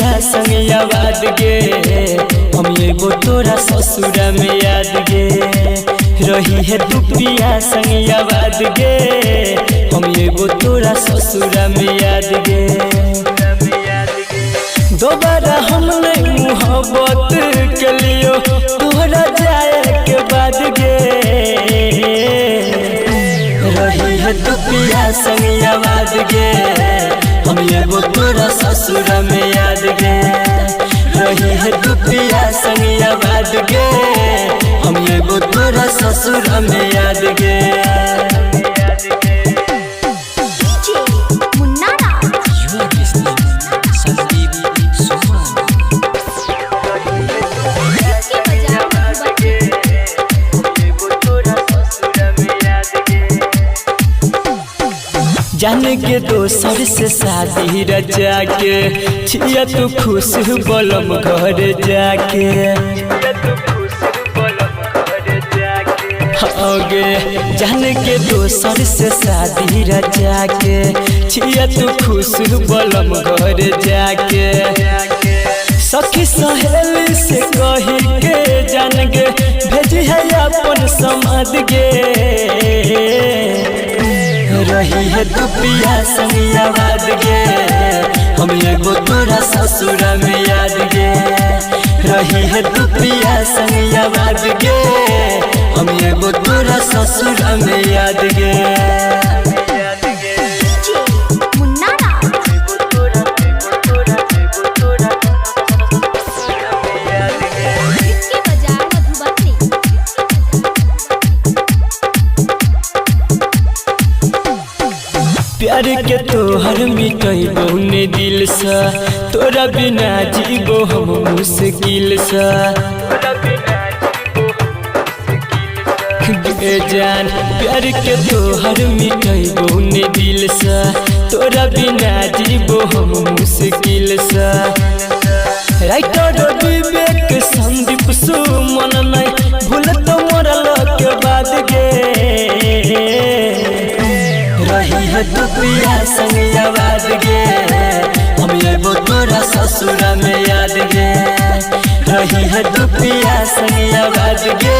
पिया संग याद गे हम एगो तोरा ससुरा में याद गे रही है तू पिया संग याद गे हम एगो तोरा ससुरा में याद गे दोबारा हम नहीं मोहब्बत के लियो तोरा जाए के बाद गे रही है तू पिया संग याद गे हम एगो तोरा ससुरा में याद गे रही है तू पिया संग याद गे हम एगो तोरा ससुरा में याद गे जाने के दोसर से शादी रचा के छिया तू खुश बलम घर जाके आगे जाने के दोसर से शादी रचा के छिया तू खुश बलम घर जाके सखी सहेली से कही के जान गे भेज है अपन समाद गे रही है तू पिया संग याद गे हम एगो तोरा ससुरा में याद गे रही है तू पिया संग याद गे हम एगो तोरा ससुरा में याद गे प्यार के तोहर मिटैबो ने दिल सा तोरा बिना जीबो हम मुश्किल सा जान प्यार के तोहर मिटैबो ने दिल सा तोरा बिना जीबो हम मुश्किल सा राइटर विवेक संदीप सुमन नहीं भूल तो मरल के बाद गे रही है तू पिया संग याद गे हम एगो तोरा ससुरा में याद गे रही है तू पिया संग याद गे